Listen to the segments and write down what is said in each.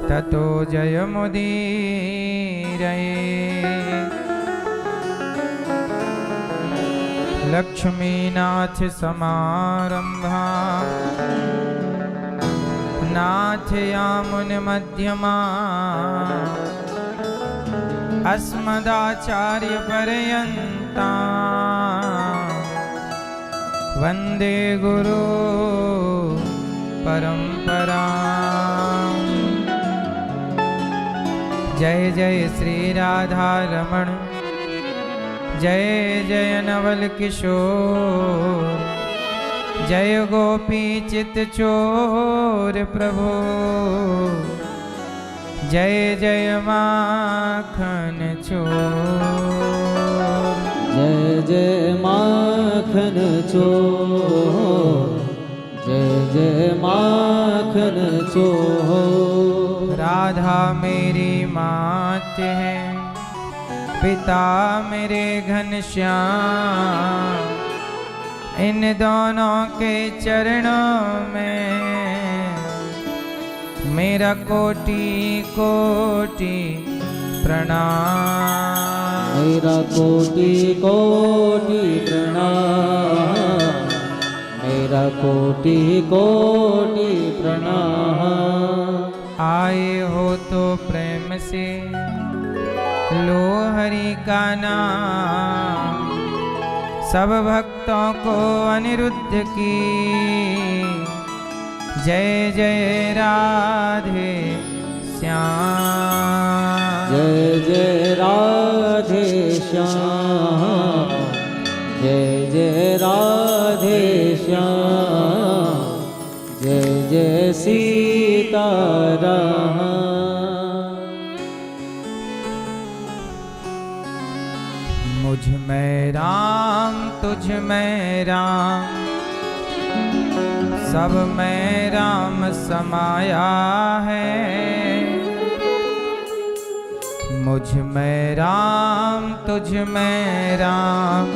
ततो जयमुदीरये। लक्ष्मीनाथ समारंभा नाथयामुनमध्यमा अस्मदाचार्यपर्यन्ता वन्दे गुरु परंपरा। जय जय श्री राधा रमण, जय जय नवल किशोर, जय गोपी चित चोर प्रभु, जय जय माखन चोर। जय जय माखन चोर, जय जय माखन चोर। राधा मेरी मात है, पिता मेरे घनश्याम, इन दोनों के चरणों में मेरा कोटि कोटि प्रणाम। मेरा कोटि कोटि प्रणाम, मेरा कोटि कोटि प्रणाम। आए हो तो प्रेम से लो हरि का नाम, सब भक्तों को अनिरुद्ध की जय जय राधे श्याम। जय जय राधे श्याम, जय जय राधे श्याम, जय जय सीताराम। मुझ में राम तुझ में राम, सब में राम समाया है। मुझ में राम तुझ में राम,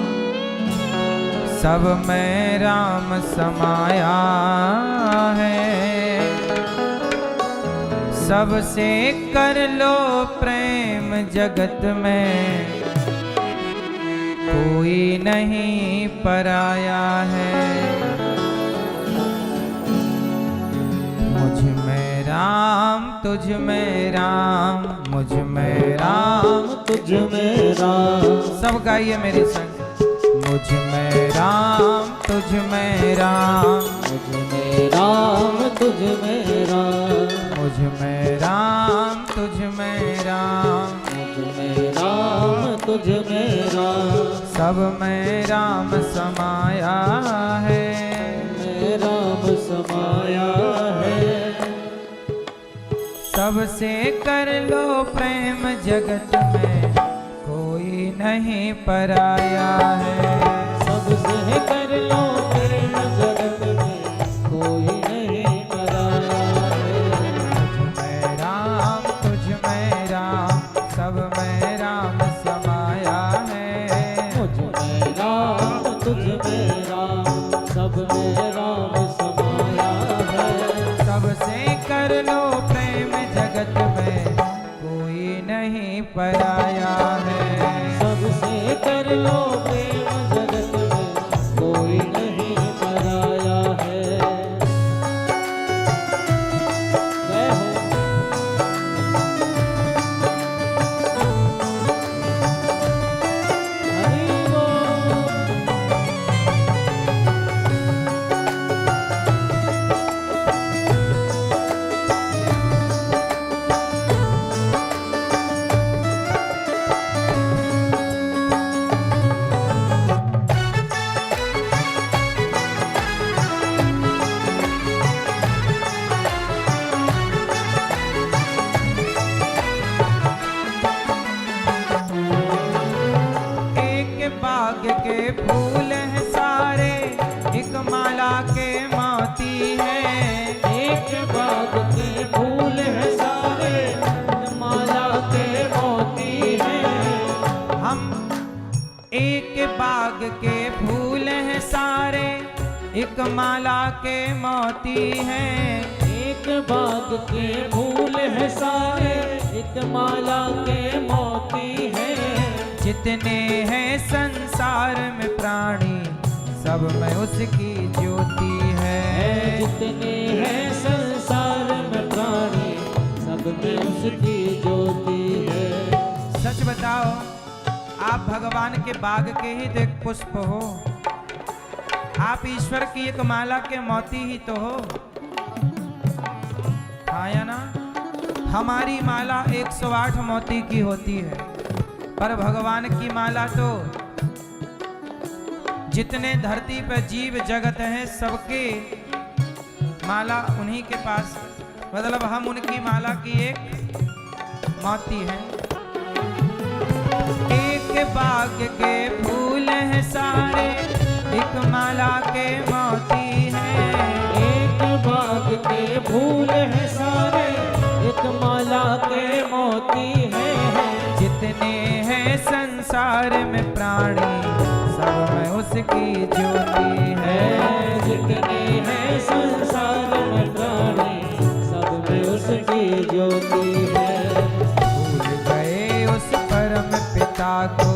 सब में राम समाया है। सबसे कर लो प्रेम जगत में, कोई नहीं पराया है। मुझ में राम तुझ में राम, मुझ में राम तुझ में राम। सब गाइए मेरे संग। मुझ में राम तुझ में राम, मुझ में राम तुझ में राम, मुझ में राम तुझ में राम, मुझ में राम तुझ में राम। सब में राम समाया है, में राम समाया है। सबसे कर लो प्रेम जगत में, कोई नहीं पराया है। सबसे कर लो प्रेम जगत में, कोई नहीं पराया है। मुझ में राम तुझ में राम, सब में राम समाया है। मुझ में राम तुझ में राम, सब में राम समाया है। सबसे कर लो प्रेम जगत में, कोई नहीं पराया है। सबसे कर लो प्रेम जगत में, कोई नहीं पराया है। जय हो। हरि बोल। बाग के फूल हैं सारे, एक माला के मोती हैं। एक बाग के फूल हैं सारे, माला के मोती हैं। हम एक बाग के फूल हैं सारे, एक माला के मोती हैं। एक बाग के फूल है सारे, एक माला के मोती है। जितने हैं संसार में प्राणी, सब में उसकी ज्योति है। जितने हैं संसार में प्राणी, सब में उसकी ज्योति है। सच बताओ, आप भगवान के बाग के ही तो एक पुष्प हो, आप ईश्वर की एक माला के मोती ही तो हो। हाँ या ना? हमारी माला 108 मोती की होती है, पर भगवान की माला तो जितने धरती पर जीव जगत हैं सबके माला उन्हीं के पास, मतलब हम उनकी माला की एक मोती हैं। एक बाग के फूल हैं सारे, एक माला के मोती हैं। एक बाग के फूल है सारे, एक माला के मोती है। जितने हैं संसार में प्राणी, सब में उसकी ज्योति है। जितने हैं संसार में प्राणी, सब में उसकी ज्योति है। भूल गए उस परम पिता को,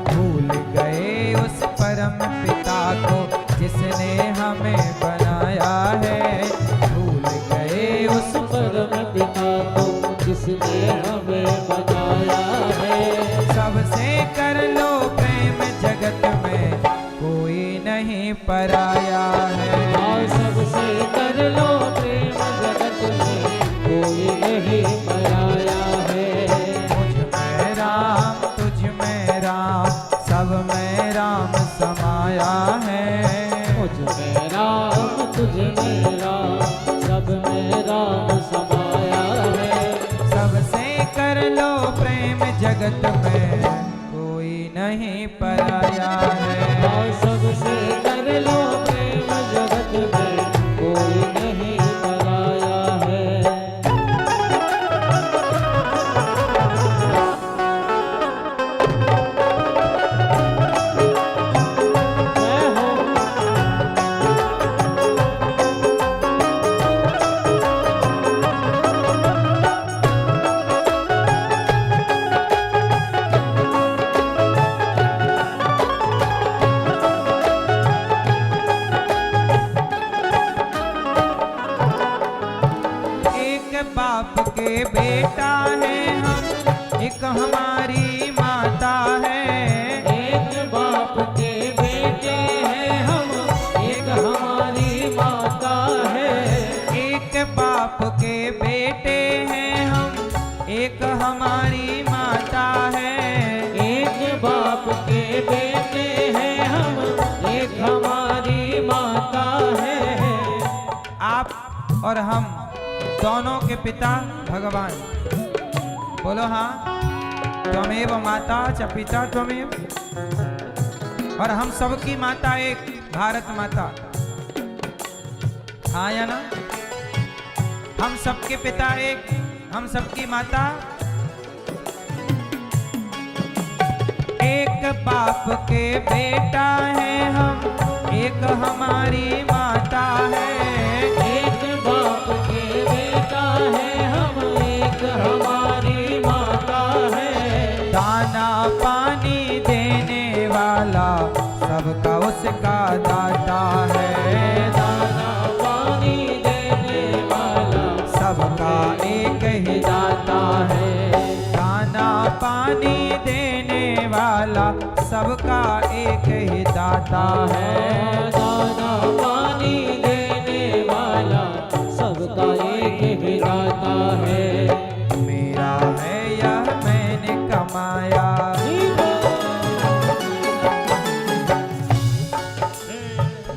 भूल गए उस परम पिता को, जिसने हमें बनाया है। भूल गए उस परम पिता को, जिसने हमें बनाया है। सबसे कर लो प्रेम, जगत में कोई नहीं पराया है। और सबसे कर लो प्रेम, जगत में कोई नहीं पराया है। मुझ में राम, तुझ में राम, सब में राम समाया है। मुझ में राम, तुझ में राम, सब में राम समाया है। सबसे कर लो प्रेम, जगत में कोई नहीं पराया है। और सबसे कर लो प्रेम, जगत में कोई नहीं पराया है। जय हो। एक बाप के बेटा है हम, एक हमारी माता है। एक बाप के बेटे हैं हम, एक हमारी माता है। एक बाप के बेटे हैं हम, एक हमारी माता है। एक बाप के बेटे हैं हम, एक हमारी माता है। आप और हम दोनों के पिता भगवान। बोलो हाँ, त्वमेव माता च पिता त्वमेव। और हम सबकी माता एक भारत माता। हाँ या ना? हम सबके पिता एक, हम सबकी माता एक। बाप के बेटा है हम, एक हमारी माता है। एक बाप के बेटा है हम, एक हमारी माता है। दाना पानी देने वाला, सबका उसका दाता है। दाना पानी देने वाला, सबका एक ही दाता है। दाना पानी देने वाला, सबका एक ही दाता है। दाना पानी देने वाला, सबका एक ही दाता है। मेरा है यह मैंने कमाया,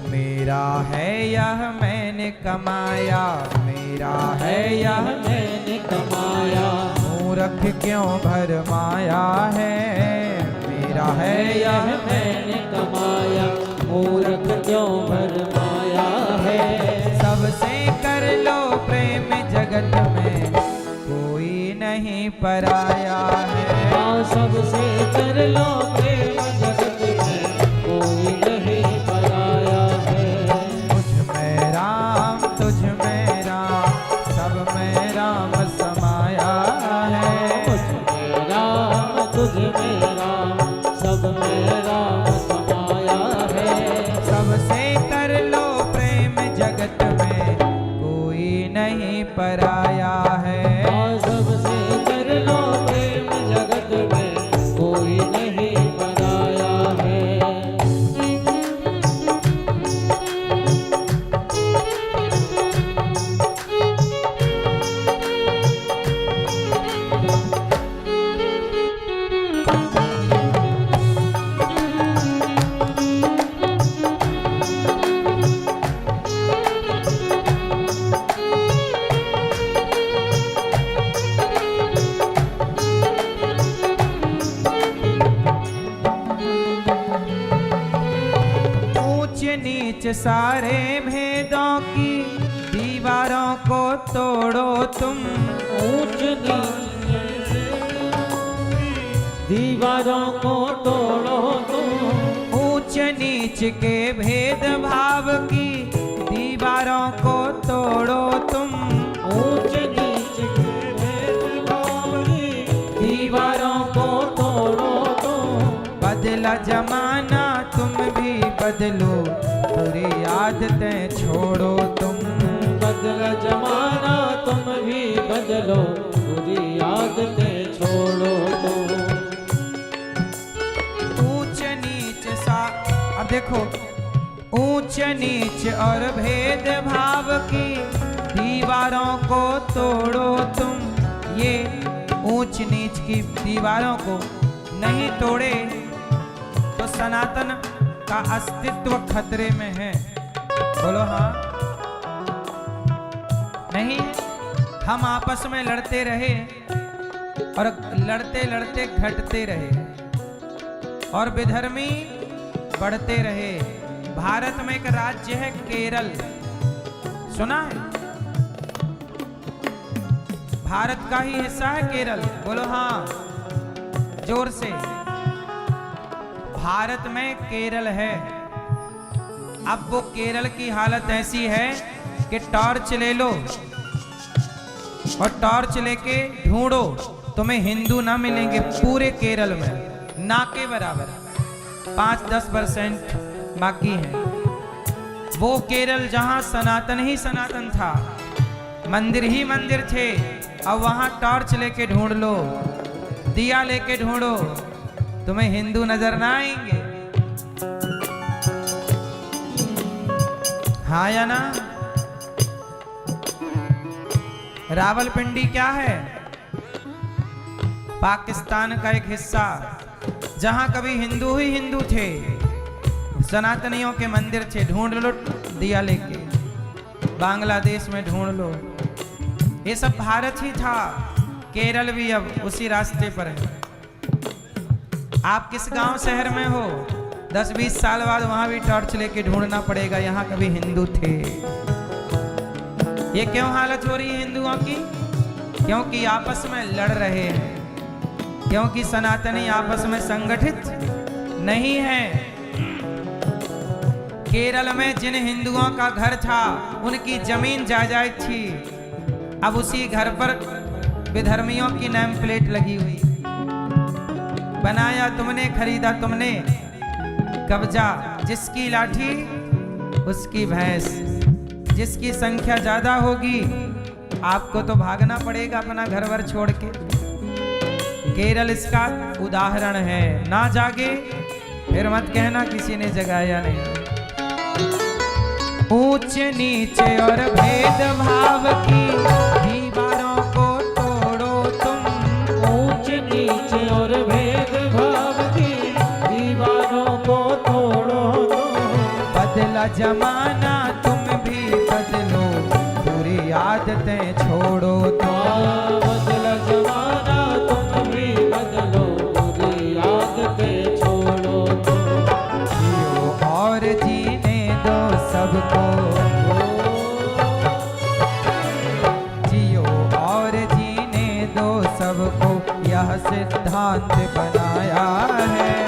मेरा है यह मैंने कमाया, मेरा है यह मैंने कमाया। मूर्ख क्यों भरमाया है। मेरा है यह मैंने कमाया, मूर्ख क्यों भरमाया है। सबसे कर लो प्रेम, जगत में कोई नहीं पराया है। हाँ, सबसे कर लो प्रेम, जगत में कोई नहीं पराया है। मुझ पराया है। सबसे कर लो प्रेम जगत में कोई नहीं पराया है। ऊंच नीच सारे भेदों की दीवारों को तोड़ो तुम। ऊंच नीच दीवारों को तोड़ो तुम। ऊंच नीच के भेद भाव की दीवारों को तोड़ो तुम। ऊंच नीच के भेदभाव की दीवारों को तोड़ो तुम। बदला जमाना तुम भी बदलो, बुरी आदतें छोड़ो तुम। बदला जमाना तुम भी बदलो, बुरी आदतें छोड़ो तुम। ऊंच नीच सा, अब देखो, ऊंच नीच और भेद भाव की दीवारों को तोड़ो तुम। ये ऊंच नीच की दीवारों को नहीं तोड़े तो सनातन का अस्तित्व खतरे में है। बोलो हाँ। नहीं, हम आपस में लड़ते रहे और लड़ते लड़ते घटते रहे और विधर्मी बढ़ते रहे। भारत में एक राज्य है केरल, सुना है? भारत का ही हिस्सा है केरल। बोलो हाँ जोर से। भारत में केरल है। अब वो केरल की हालत ऐसी है कि टॉर्च ले लो और टॉर्च लेके ढूंढो, तुम्हें हिंदू ना मिलेंगे पूरे केरल में, ना के बराबर। 5-10% बाकी है। वो केरल जहां सनातन ही सनातन था, मंदिर ही मंदिर थे, अब वहां टॉर्च लेके ढूंढ लो, दिया लेके ढूंढो, तुम्हें हिंदू नजर ना आएंगे। हाँ या ना? रावलपिंडी क्या है? पाकिस्तान का एक हिस्सा, जहां कभी हिंदू ही हिंदू थे, सनातनियों के मंदिर थे, ढूंढ लो दिया लेके। बांग्लादेश में ढूंढ लो, ये सब भारत ही था। केरल भी अब उसी रास्ते पर है। आप किस गांव शहर में हो, 10-20 साल बाद वहां भी टॉर्च लेके ढूंढना पड़ेगा, यहाँ कभी हिंदू थे। ये क्यों हालत हो रही है हिंदुओं की? क्योंकि आपस में लड़ रहे हैं, क्योंकि सनातनी आपस में संगठित नहीं है। केरल में जिन हिंदुओं का घर था, उनकी जमीन जायदाद थी, अब उसी घर पर विधर्मियों की नेम प्लेट लगी हुई। बनाया तुमने, खरीदा तुमने, कब्जा जिसकी लाठी उसकी भैंस। जिसकी संख्या ज्यादा होगी आपको तो भागना पड़ेगा अपना घर वर छोड़ के। केरल इसका उदाहरण है। ना जागे फिर मत कहना किसी ने जगाया नहीं। ऊंच नीचे और भेदभाव की दीवारों को तोड़ो तुम। ऊंच नीचे और भेदभाव की दीवारों को तोड़ो तुम। बदला जमाना तुम भी बदलो, बुरी आदतें छोड़ो तुम। बदला जमाना तुम भी बदलो, बुरी आदतें छोड़ो तुम। जियो और जीने दो सबको, जियो और जीने दो सबको, यह सिद्धांत बनाया है।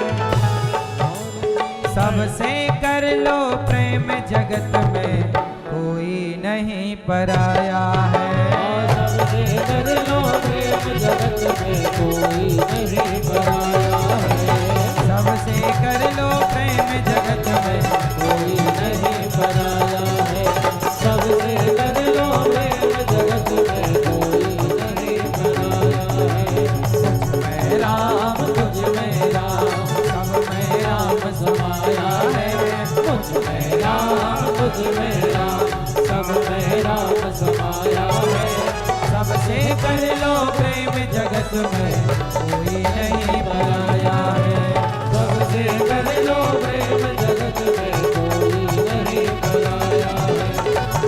सबसे कर लो प्रेम जगत में, कोई नहीं पराया है। सबसे कर लो प्रेम जगत में, कोई नहीं पराया है। सबसे कर लो प्रेम जगत में, कोई नहीं पराया है। सबसे कर लो प्रेम जगत जगत में कोई नहीं पराया है। सबसे कर लो प्रेम जगत में कोई नहीं पराया है।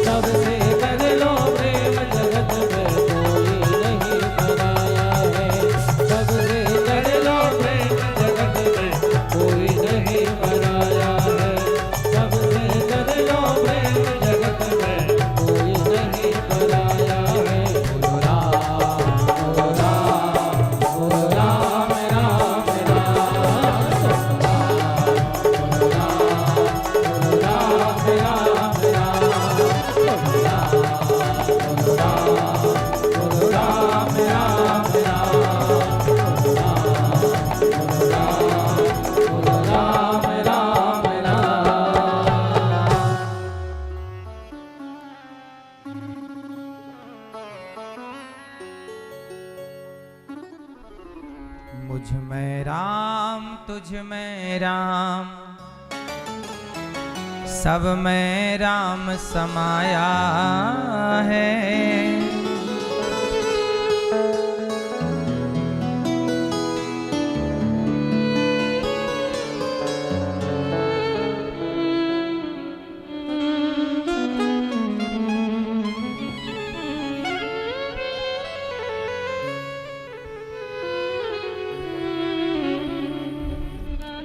सबसे कर लो प्रेम जगत में कोई नहीं पराया है। सबसे कर लो प्रेम जगत में कोई नहीं पराया है। सबसे कर लो प्रेम जगत में कोई नहीं पराया है। बोलो राम बोलो राम बोलो राम राम राम। बोलो राम बोलो राम राम राम। बोलो राम बोलो राम राम राम। बोलो राम राम राम। मुझ में राम तुझ में राम, सब में राम समाया है।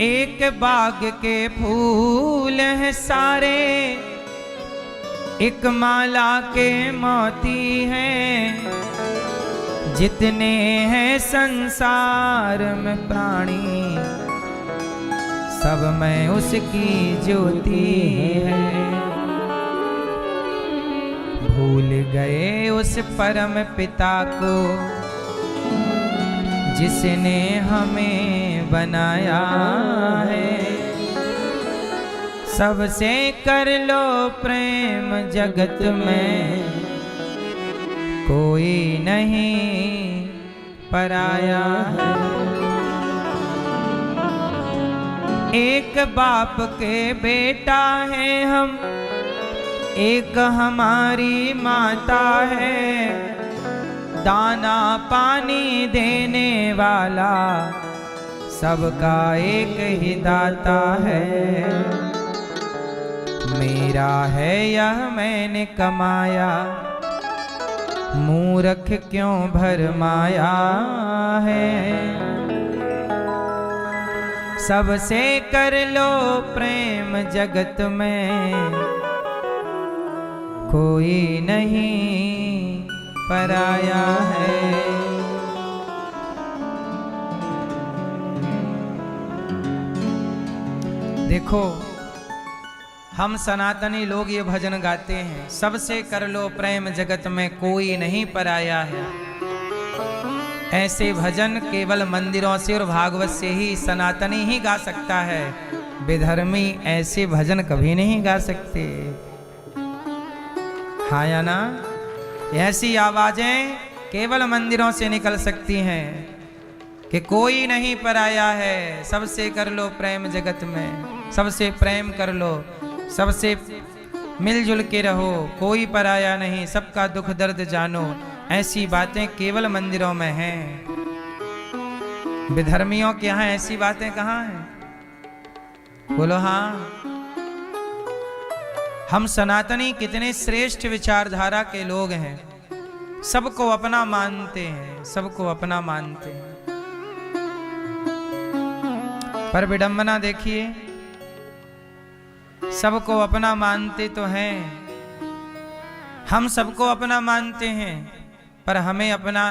एक बाग के फूल हैं सारे, एक माला के मोती हैं। जितने हैं संसार में प्राणी, सब में उसकी ज्योति है। भूल गए उस परम पिता को, जिसने हमें बनाया है। सबसे कर लो प्रेम जगत में कोई नहीं पराया है। एक बाप के बेटा है हम, एक हमारी माता है। दाना पानी देने वाला सबका एक ही दाता है। मेरा है यह मैंने कमाया, मूर्ख क्यों भरमाया है। सबसे कर लो प्रेम जगत में कोई नहीं पराया है। देखो, हम सनातनी लोग ये भजन गाते हैं, सबसे कर लो प्रेम जगत में कोई नहीं पराया है। ऐसे भजन केवल मंदिरों से और भागवत से ही सनातनी ही गा सकता है। विधर्मी ऐसे भजन कभी नहीं गा सकते। हाँ या ना? ऐसी आवाजें केवल मंदिरों से निकल सकती हैं कि कोई नहीं पराया है। सबसे कर लो प्रेम जगत में, सबसे प्रेम कर लो, सबसे मिलजुल के रहो, कोई पराया नहीं, सबका दुख दर्द जानो। ऐसी बातें केवल मंदिरों में हैं। विधर्मियों के यहाँ ऐसी बातें कहाँ हैं? बोलो हाँ। हम सनातनी कितने श्रेष्ठ विचारधारा के लोग हैं, सबको अपना मानते हैं, सबको अपना मानते हैं। पर विडंबना देखिए, सबको अपना मानते तो हैं, हम सबको अपना मानते हैं, पर हमें अपना,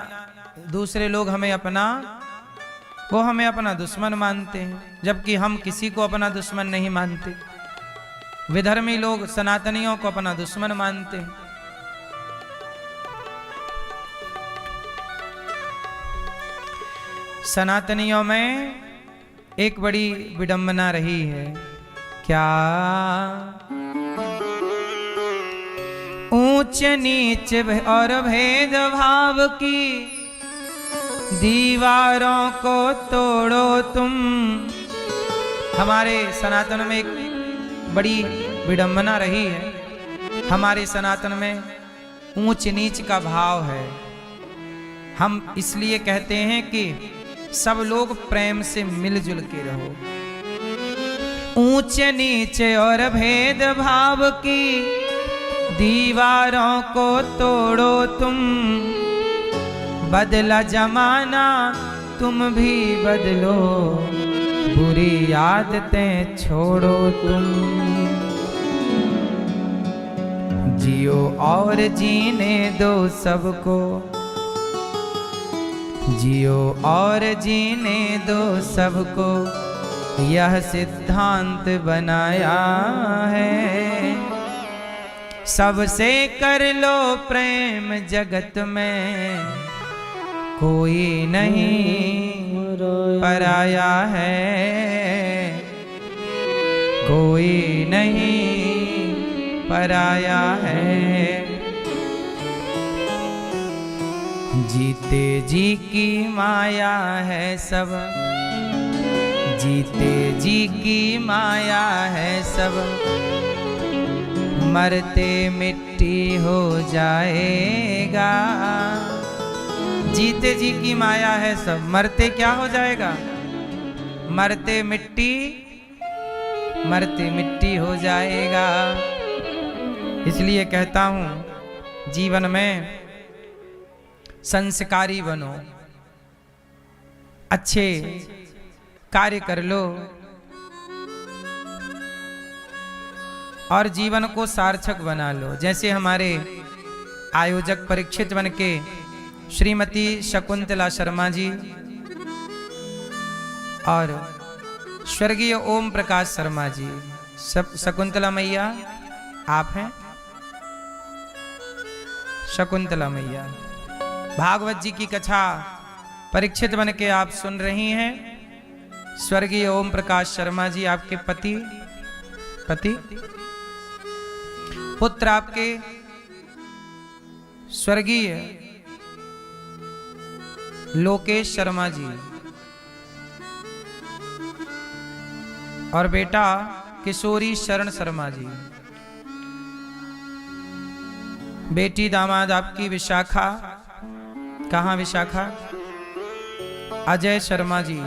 दूसरे लोग हमें अपना, वो हमें अपना दुश्मन मानते हैं, जबकि हम किसी को अपना दुश्मन नहीं मानते। विधर्मी लोग सनातनियों को अपना दुश्मन मानते हैं। सनातनियों में एक बड़ी विडंबना रही है। क्या? ऊंच नीच और भेदभाव की दीवारों को तोड़ो तुम। हमारे सनातन में एक बड़ी विडंबना रही है। हमारे सनातन में ऊंच नीच का भाव है। हम इसलिए कहते हैं कि सब लोग प्रेम से मिलजुल के रहो। ऊंचे नीचे और भेद भाव की दीवारों को तोड़ो तुम, बदला जमाना तुम भी बदलो, बुरी आदतें छोड़ो तुम। जियो और जीने दो सबको, जियो और जीने दो सबको, यह सिद्धांत बनाया है। सबसे कर लो प्रेम जगत में, कोई नहीं पराया है, कोई नहीं पराया है। जीते जी की माया है सब, जीते जी की माया है सब, मरते मिट्टी हो जाएगा। जीते जी की माया है सब, मरते क्या हो जाएगा? मरते मिट्टी, मरते मिट्टी हो जाएगा। इसलिए कहता हूं जीवन में संस्कारी बनो, अच्छे कार्य कर लो और जीवन को सार्थक बना लो। जैसे हमारे आयोजक परीक्षित बन के श्रीमती शकुंतला शर्मा जी और स्वर्गीय ओम प्रकाश शर्मा जी, शकुंतला मैया आप हैं? शकुंतला मैया भागवत जी की कथा परीक्षित बन के आप सुन रही हैं। स्वर्गीय ओम प्रकाश शर्मा जी आपके पति पुत्र आपके स्वर्गीय लोकेश शर्मा जी और बेटा किशोरी शरण शर्मा जी, बेटी दामाद आपकी विशाखा, कहाँ विशाखा? अजय शर्मा जी,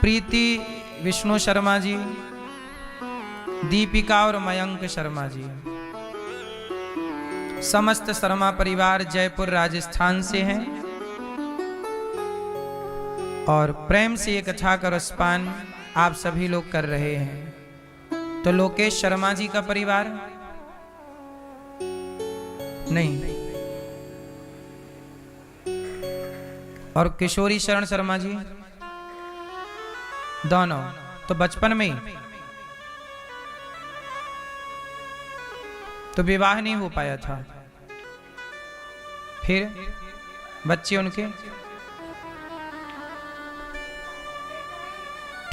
प्रीति विष्णु शर्मा जी, दीपिका और मयंक शर्मा जी, समस्त शर्मा परिवार जयपुर राजस्थान से हैं और प्रेम से एक कथा का रसपान आप सभी लोग कर रहे हैं। तो लोकेश शर्मा जी का परिवार नहीं, और किशोरी शरण शर्मा जी दोनों तो बचपन में ही तो विवाह नहीं हो पाया था, फिर बच्चे उनके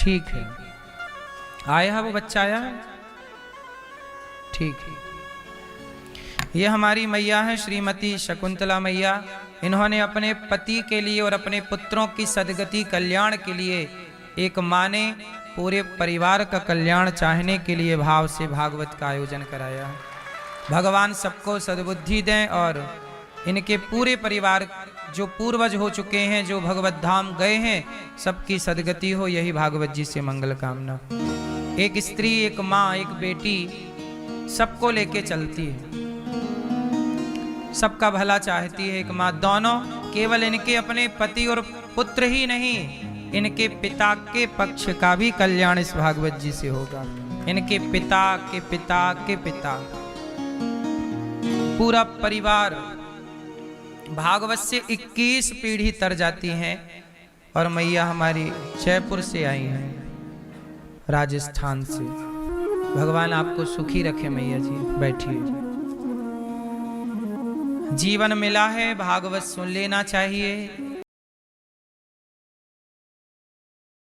ठीक है, आया है वो बच्चा आया है, ठीक है। ये हमारी मैया है श्रीमती शकुंतला मैया। इन्होंने अपने पति के लिए और अपने पुत्रों की सदगति कल्याण के लिए, एक माँ ने पूरे परिवार का कल्याण चाहने के लिए भाव से भागवत का आयोजन कराया। भगवान सबको सद्बुद्धि दें और इनके पूरे परिवार जो पूर्वज हो चुके हैं, जो भगवत धाम गए हैं, सबकी सदगति हो, यही भागवत जी से मंगल कामना। एक स्त्री, एक माँ, एक बेटी सबको लेके चलती है, सबका भला चाहती है एक माँ। दोनों केवल इनके अपने पति और पुत्र ही नहीं, इनके पिता के पक्ष का भी कल्याण इस भागवत जी से होगा। इनके पिता के पिता के पिता, पूरा परिवार भागवत से 21 पीढ़ी तर जाती हैं। और मैया हमारी जयपुर से आई हैं, राजस्थान से। भगवान आपको सुखी रखे मैया जी, बैठिए। जीवन मिला है, भागवत सुन लेना चाहिए।